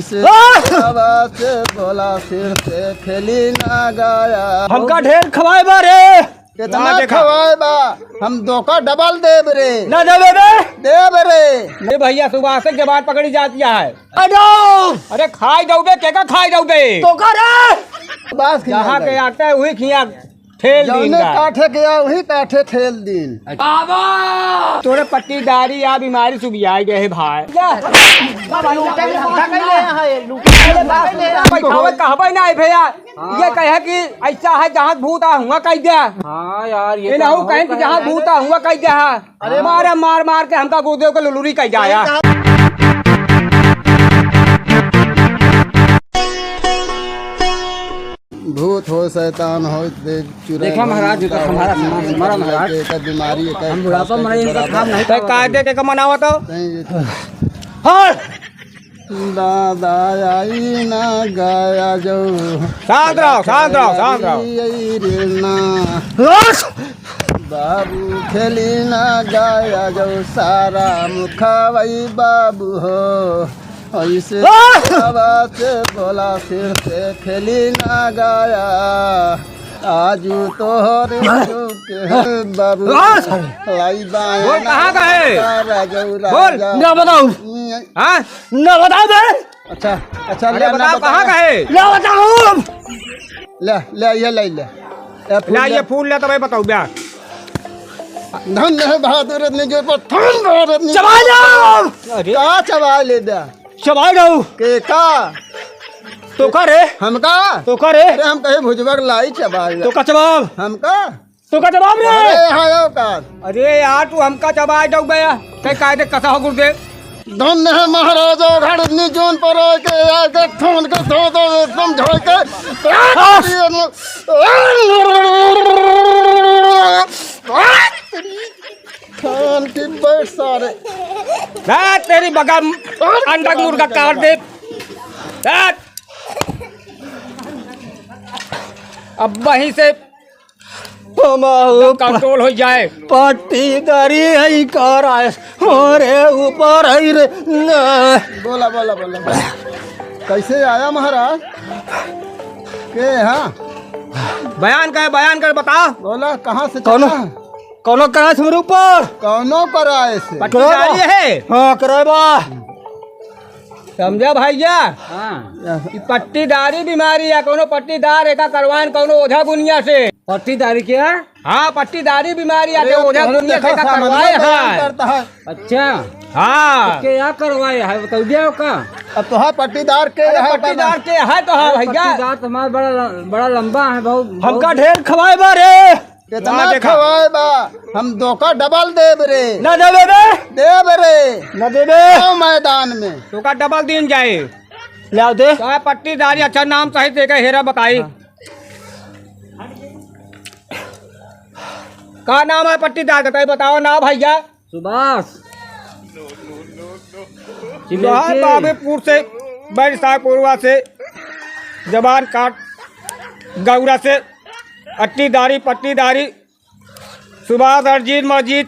से बोला सिर से खेली ना गाया। हमका ढेर खवाए बारे कितना खवाए बा हम धोखा डबल देब रे ना देवे बे देब रे। ये भैया सुबह से के बाद पकड़ी जाती है। अरे खाई जाओगे क्या खाई जाओगे तो करे बस जहाँ के आते हैं वही खिया ठेल दिन काठे गया वही काठे ठेल दिन। तोरे पट्टीदारी या बीमारी सुबह आई गए भाई कहबे ना भैया ये कहे कि ऐसा है जहाँ भूत आ हुआ कह दिया। हाँ यार ये ना कहें कि जहाँ भूत आ हुआ कह दिया। अरे मारे मार मार के हमका गुरुदेव के लुलुरी कह जाया। भूत हो शैतान हो देखा महाराज हमारा हमारा महाराज बीमारी हम बुढ़ापा मरे इनका काम नहीं तो कायदे के मनावा तो दादा आई ना गाया जो शांत रहो शांत रहो शांत रहो। बाबू खेली ना गाया जो सारा मुखावई बाबू हो ऐसे से बोला सिर से खेली ना गाया। आजू तोहर बाबू लाई बोल कहाँ का है बोल ना बताओ हाँ ना बताओ बे। अच्छा अच्छा अरे बताओ कहाँ का है ना बताओ ले ले ये ले ले ये फूल ले तो भाई बताओ ब्याह धन है बहादुर ने जो पर धन भारत ने चबा जाओ। अरे का चबा ले दे चबा जाओ के का तो करे हमका तो करे अरे हम कहे भुजबक लाई चबा तो का जवाब हमका तो का जवाब रे। अरे हायो का अरे यार तू हमका चबा जाओ गया कई कायदे कथा हो गुरुदेव धन है महाराजा घर ने जोन पर के आके फोन के धो दो समझो के खान की बैठ सारे तेरी बगम अंडा मुर्गा काट दे। अब वहीं से कंट्रोल हो जाए। पट्टीदारी है कर आए अरे ऊपर है रे बोला बोला बोला कैसे आया महाराज के हाँ बयान कर बता बोला कहाँ से कौनो चला? कौनो कराए मेरे ऊपर कौनो कराए से पट्टीदारी है हाँ करे बा समझा भैया। हाँ ई पट्टीदारी बीमारी है कोनो पट्टीदार एका करवान कोनो ओझा गुनिया से। पट्टीदारी क्या हाँ पट्टीदारी बीमारी है ओझा गुनिया से एका करवाए है। करता है अच्छा हाँ क्या करवाए है बताओ दिया का अब तो है पट्टीदार के अरे है पट्टीदार के है तो हाँ भैया पट्टीदार तो हमारा बड़ा लंबा है बहुत हमका ढेर खवाए बारे कितना खवाए बा हम धोखा डबल देब रे न देवे बे देब रे न देवे मैदान में तो का डबल दिन जाए ले दे तो पट्टीदारी अच्छा नाम सही से हेरा बताई का नाम है पट्टीदार का बताओ ना भैया। सुभाष बाबेपुर से बैरसापुरवा से जबान काट गौरा से पट्टीदारी सुभाष अर्जीत मस्जिद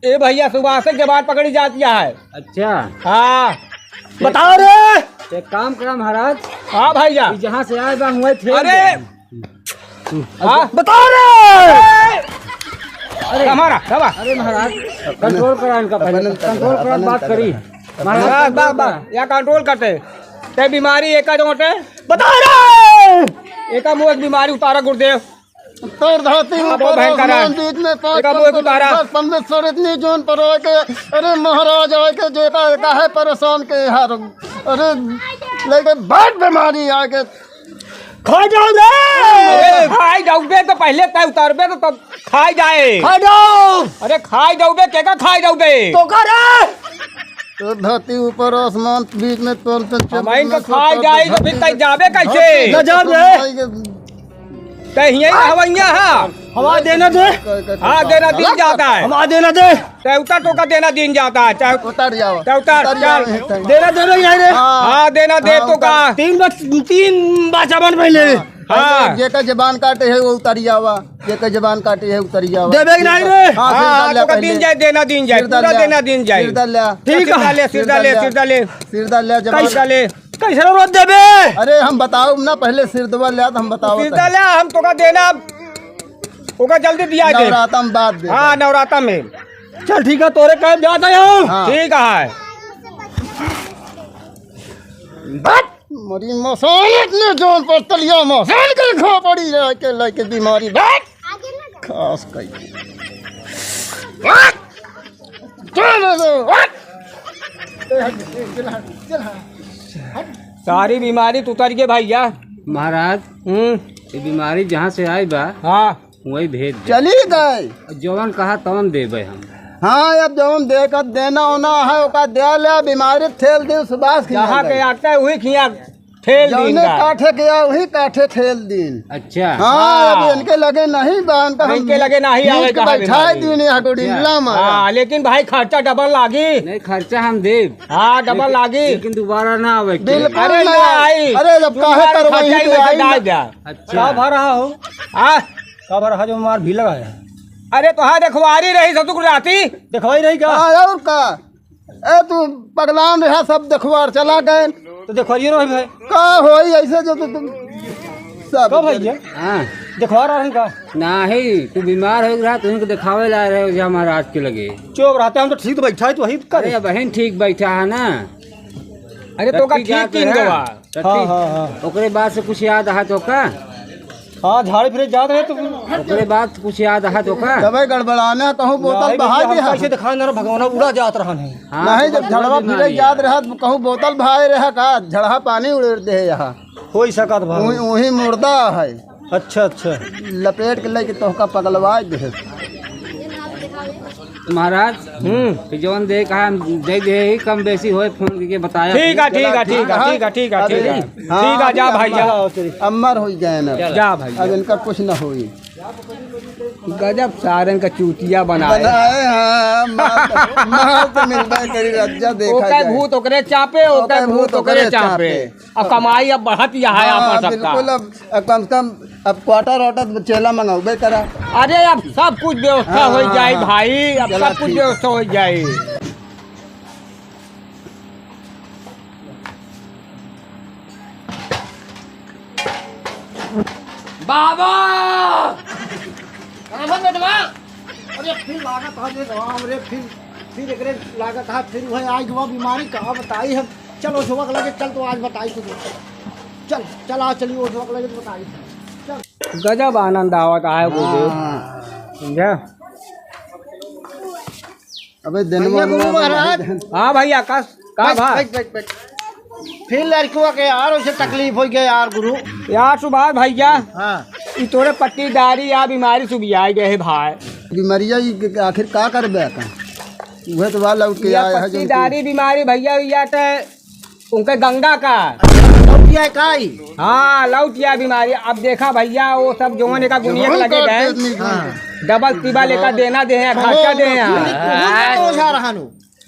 ए भैया सुभाष से जबान पकड़ी जाती है। अच्छा हाँ बताओ रे एक काम करा महाराज हाँ भैया जहाँ से आए बा हुए थे अरे हाँ बताओ रे अरे हमारा अरे महाराज कंट्रोल करा इनका पहले कंट्रोल करा बात करी महाराज बात या कंट्रोल करते ते बीमारी एका जोटे बता रे एका मुँह बीमारी उतारा गुरुदेव तोर धरती ऊपर आसमान बीच में पाँच परमेश्वर इतनी जोन पर हो के अरे महाराज आए के जेका का है परेशान के हर अरे लेके बहुत बीमारी आ के खा जाओगे खाई जाओगे तो पहले तय उतारबे तो तब खाई जाए खा जाओ अरे खाई जाओगे क्या खाई जाओगे तो करे तो धरती ऊपर आसमान बीच में तो खाई जाए तो फिर तय जाबे कैसे तहिया हवैया है हवा देना दे हाँ देना दिन जाता है हवा देना दे उतर तो का देना दिन जाता है चाहे उतर जाओ उतर देना दे रे हाँ देना दे तो का तीन बार सामान पहले हाँ। जे का जबान काटे है वो उतरिया हुआ, जे का जबान काटे है उतरिया हुआ। देबे कि नहीं रे? हाँ, हाँ सिर तो का दिन जाए देना दिन जाए सिर डाल पूरा लिया। देना दिन जाए सिर डाल लिया। ठीक है। सिर डाले सिर डाले सिर डाल लिया जबान। सिर डाले कैसे रोज देबे? अरे हम बताओ ना, पहले सिर दबा लिया तो हम बताओ सिर डाले हम तो का देना ओका जल्दी दिया दे। नवराता में बात दे। हाँ नवराता में चल ठीक है, तोरे कहे जाता हूँ। हाँ। ठीक है। मरी मसान इतने जोन पर तलिया मसान के खा पड़ी रह के लेके बीमारी बैठ खास कई सारी बीमारी तो उतर गई भैया। महाराज ये बीमारी जहाँ से आई बा हाँ वही भेज दे। चली गए। जवन कहा तवन देबे हम। हाँ अब जब हम देकर देना होना है ओका दे ले, बीमारी ठेल दिन सुबास जहाँ के आता है वही खिया ठेल दिन जौने का। काठे गया वही काठे ठेल दिन। अच्छा हाँ अब इनके लगे नहीं बान का इनके लगे नहीं आवे कहा बैठाए बीमारी। दिन यहाँ गुड़िल्ला में। हाँ लेकिन भाई खर्चा डबल लागी। नहीं खर्चा हम देब, हाँ डबल लागी। लेकिन दोबारा ना आवे के। बिल्कुल अरे नहीं ना आई। आई। अरे जब काहे तुम्हारे कर वहीं खर्चा ही पे में से आई डाल ना। दिया। का अच्छा भर रहा हो? हाँ का भर रहा जो मार भी लगाया? अरे तो हाँ देखवारी रही सतुक राती। देखवाई नहीं का? हाँ और का ए तू पगलान रहा सब देखवार चला गए तो देखवाइए ना भाई। का होई ऐसे जो तुम सब कब भैया हाँ देखवा रहा है का? नहीं तू बीमार हो रहा तुम को दिखावे ला रहे हो जहाँ महाराज के लगे। चुप रहते हम तो ठीक तो बैठा है तो वही कर। अरे बहन ठीक बैठा है ना। अरे तो का रत्ती ठीक जात किन है। गवा। हाँ हाँ हाँ ओकरे बाद से कुछ याद आहा तो का? हाँ झाड़े फिरे जात रहे तो ओकरे बाद कुछ याद आहा तो का? दवाई गड़बड़ाने कहूँ बोतल बहा दिया। कैसे दिखा ना भगवान उड़ा जात रहा नहीं। हाँ, नहीं तो जब झड़वा बीमारी फिरे है। याद रहा तो कहूँ बोतल भाई रहा का झड़हा पानी उड़ दे यहाँ हो ही सकत भाई। वही मुर्दा है अच्छा अच्छा लपेट के लेके तो का पगलवा दे। महाराज तो जवन दे कहा दे दे ही कम बेसी होए फोन करके बताया। ठीक है ठीक है ठीक है ठीक है ठीक है ठीक है ठीक है जा भाई जा। अमर हो गए ना जा भाई अब इनका कुछ न हुई। गजब सारन का चूतिया बनाए। बनाए हाँ माल तो मिलता है करी रज्जा देखा ओके जाए। भूत ओकरे चापे ओके भूत ओकरे चापे। अब कमाई अब बढ़त यहाँ है हाँ, आपन बिल्कुल सबका। अब कम से कम अब क्वार्टर वाटर चेला मंगाओगे करा। अरे अब सब कुछ व्यवस्था हाँ, हो हाँ, जाए हाँ। भाई अब चला सब कुछ ठीक। व्यवस्था हो जाए। बाबा अरे फिर लागत है रे राम रे फिर एकरे लागत है फिर वह आज हुआ बीमारी कहाँ बताई हम। चलो झुमक लगे चल तो आज बताई तुझे। चल चल आज चलिए वो झुमक लगे तो बताई चल। गजब आनंद आवत आए बोले समझा। अबे दिन भैया गुरु महाराज हाँ भैया का भाई बैठ। फिर लड़कियों के यार उसे तकलीफ हो गया यार गुरु। यार सुभाष भैया हाँ ई तोरे पट्टीदारी या बीमारी सुबिया गए है भाई। बीमारिया आखिर का कर बे का वह तो वाला उठ के या आया है जो पट्टीदारी बीमारी भैया या तो उनके गंगा का। लौटिया काई हाँ लौटिया बीमारी। अब देखा भैया वो सब जोने का गुनिया के लगे गए डबल तिबा लेकर देना दे हैं खर्चा दे हैं। ओझा रहा नु।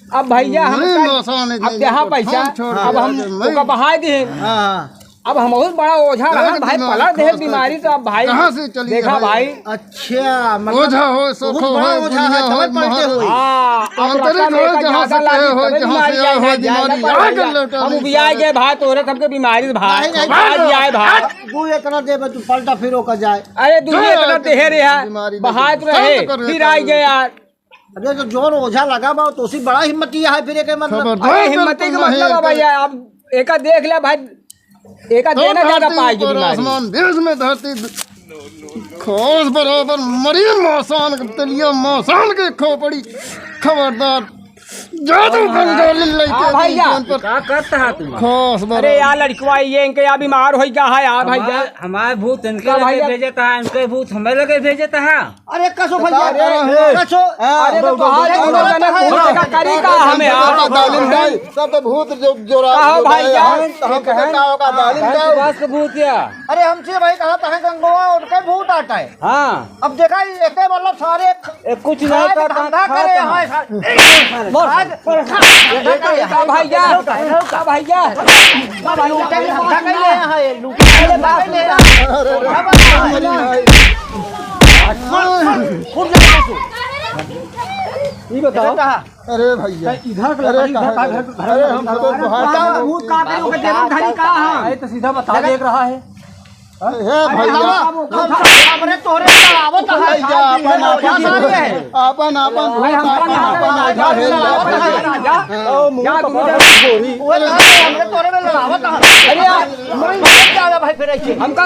अब भैया हम अब देहा पैसा अब हम उसका बहा दे। हाँ अब हम बहुत बड़ा ओझा रहा भाई पलट दे बीमारी तो अब भाई कहाँ से चली देखा है? भाई। अच्छा मतलब ओझा हो सोखो हो बहुत बड़ा ओझा है दुनिया हो दवाई पलटे महाराज। हुई। हाँ अब आंतरिक रकम हो एक जहाँ से ज्यादा कहे लागी हो तबे जहाँ से बीमारी आए हो जाए जाए बीमारी पर आगे भैया, लौटा हम नहीं उबिया गए भाई तोरे सबके बीमारी भाई नहीं, नहीं, आज आए भाई। तू इतना दे तू पलटा फिर होकर जाए। अरे दुनिया इतना देहे रे बीमारी है बहात रहे फिर आई गए यार। अरे तो जोर ओझा लगा बा तो उसी बड़ा हिम्मतिया है फिर एक मतलब। अरे हिम्मती का मतलब है भैया अब एक देख ले भाई एक देना ज्यादा पाएगी बीमारी। आसमान देश में धरती खोज बराबर मरी मौसान तलिया मौसान के खो पड़ी खबरदार जादू कंगाली हाँ लेके भैया। जीवन पर क्या करता है तुम? खोस अरे बराबर यार लड़कवा ये इनके यहाँ बीमार हो गया है यार भैया। हमारे भूत इनके क्या लगे भैया? भेजता है इनके भूत हमें लगे भेजता है। अरे कसो भैया अरे, कसो। अरे तो तुम्हारे भूत का तरीका हमें यार। दालिम भाई सब तो भूत जो जोरा कहो भाई यार। हम का होगा दालिम भाई सुभाष का भूत क्या? अरे हमसे भाई कहा था गंगोआ उनके भूत आता है। हाँ अब देखा एक मतलब सारे कुछ खाए धंधा करे हाँ भैया भैया ये बताओ अरे भैया इधर अरे हम तो सीधा बता देख रहा है भैया अपन हमका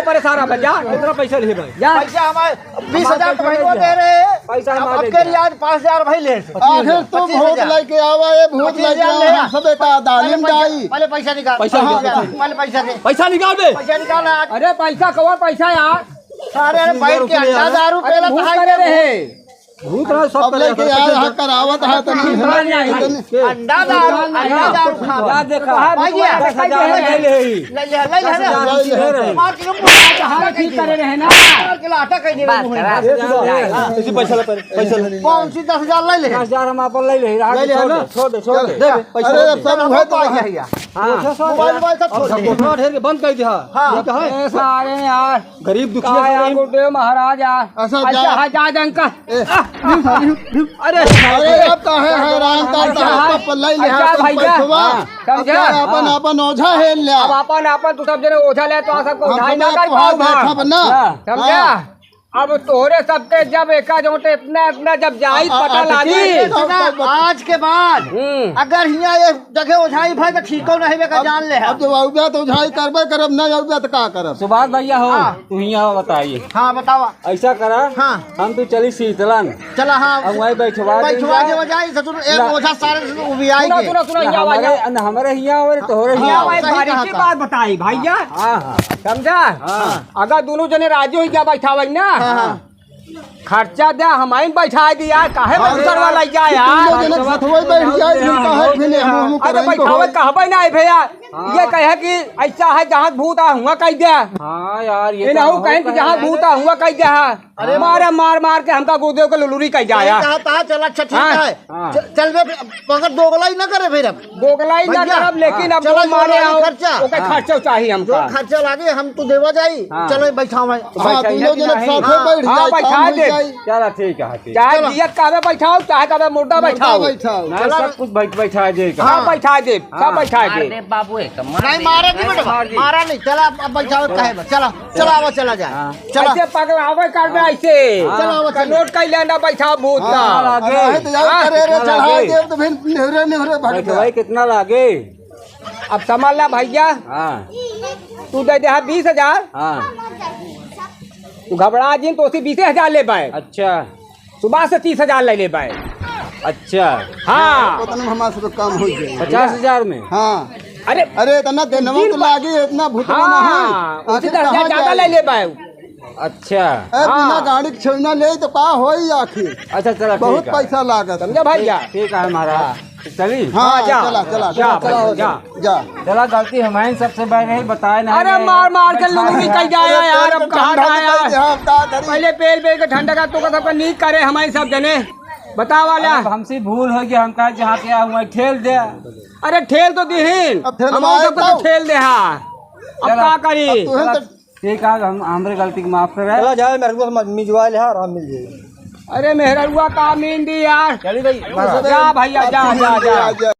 परेशान है भैया कितना पैसा ले भाई पैसा हमारे 20,000 दे रहे हैं पैसा अब के लिए आज 5,000 भाई ले आखिर तुम भूत लेके आवा ये भूत लेके आवा सब का दालिम दाई पहले पैसा निकाल पहले पैसा दे पैसा निकाल दे पैसा निकाल आज अरे पैसा कवर पैसा यार सारे बैठ के 8,000 रुपए अरे भूत करे रहे भूत रहा सब अब लेके आया करावत है तो नहीं अंडा दारू खा यार देखा है भैया, ले ले ले मार के ठीक करे रहे ना किलो आटा कहीं दे इसी पैसा ले पैसा ले कौन सी 10,000 ले ले 10,000 हम अपन ले ले छोड़ दे दे पैसा अरे अब सब है तो मोबाइल सब छोड़ दे घोटना ढेर के बंद कर दिया ये क्या है ए सारे यार गरीब क्या दुखिया यार गुरुदेव महाराज यार ऐसा अच्छा हजार अंकल अरे अरे अब तो है हैरान करता है तो पल्ला ही ले अच्छा अपन भैया, पैसवा समझा? अपन अपन ओझा है ले अब अपन तू सब जने ओझा ले तो सबको हम उठाई सब ना कर वहाँ पाओ बैठा बना समझा अब तोरे सबके जब एका जोटे इतना जब जाई पता लागी आज के बाद अगर यहाँ ये जगह उठाई भाई तो ठीक हो नहीं बेका जान ले अब जब आउगा तो उझाई करबे करब नहीं आउगा तो का करब सुभाष भैया हो तू यहाँ बताइए हाँ बतावा ऐसा करा हाँ हम तो चली शीतलन चला हाँ अब वहीं बैठवा बैठवा के बजाय ससुर एक ओझा सारे उभी आई सुनो के सुनो सुनो ये आवाज हमारे यहाँ और तोहरे ये यहाँ आवाज सही बारी कहा की था। बात बताई भैया हाँ हाँ समझा अगर दोनों जने राजी हो जा बैठावे ना हाँ। खर्चा दे हमारी बैठा दिया काहे मंदिर वाला जा यार जने सतवई बैठ जाए फिर का है फिर हम अरे करें बैठावे तो कहबे ना भैया ये कहे कि ऐसा है जहाँ भूत आ हुआ कह दे हाँ यार ये ना कहे कि जहाँ भूत आ हुआ कह दे अरे मारे मार के हमका गुरुदेव को लुलुरी कह जाया कहा था चल अच्छा ठीक हाँ, है चल बे मगर दोगला ही ना करे फिर अब दोगलाई ना भैया, करब लेकिन अब चलो जो माने जो आओ खर्चा। ओके खर्चा चाहिए जो हमका खर्चा लागे हम तो देवा जाई हाँ। चलो बैठा मैं हां तीनों जने साथे बैठ हाँ, जाए बैठा काम हो दे। जाए चला ठीक है ठीक चाहे दियत कावे बैठाओ चाहे कावे मुर्दा बैठाओ बैठाओ ना सब कुछ बैठा देगा हाँ बैठा दे सब बैठा दे नहीं मारा नहीं बेटा मारा नहीं चला अब बैठाओ कहे चला चला आवा चला जाए चला ऐसे पगलावे कर दे ऐसे चलो, चलो। नोट कर लेना बैठा भूत का अरे तो जाओ हाँ, करे रे कितना चढ़ा लागे? दे तो फिर नेहरे नेहरे भट बैठवाई गए कितना लागे अब समझ ला भैया हाँ तू दे दे 20,000 हाँ तू घबरा जी तो उसी 20,000 ले पाए अच्छा सुबह से 30,000 ले ले पाए अच्छा हाँ उतना हमारे से काम हो जाए 50,000 में हां अरे अरे इतना देनवा तो लागे इतना भूतवा ना है हाँ उसी आखिर 10,000 कहाँ ज्यादा जाए? ले ले पाए अच्छा ए बिना गाड़ी के छेड़ना ले तो का होई आखिर अच्छा चला बहुत ठीक है पैसा लागत समझा भैया ठीक है महाराज चली हाँ जा। चला चला जा चला भाई, जा। जा चला गलती हमारी सबसे बड़ी नहीं बताए ना अरे मार के लुंगी कह जाया यार अब कहाँ जाया पहले पेल के ठंडा का तो का सबका नीक करे हमारे सब जने बता वाला हमसे भूल हो गया हम कहा जहाँ पे आया हुआ ठेल दे अरे ठेल तो दीहिन अब ठेल हम मारे सबको तो। तो ठेल दे हाँ अब चला। का करी तुहन तो ठीक है हम हमारे गलती को माफ करे चला जाए मेरे को मिजवा ले आराम मिल जाएगा अरे मेहरुआ का मीन दी यार चली भाई जा भैया जा जा जा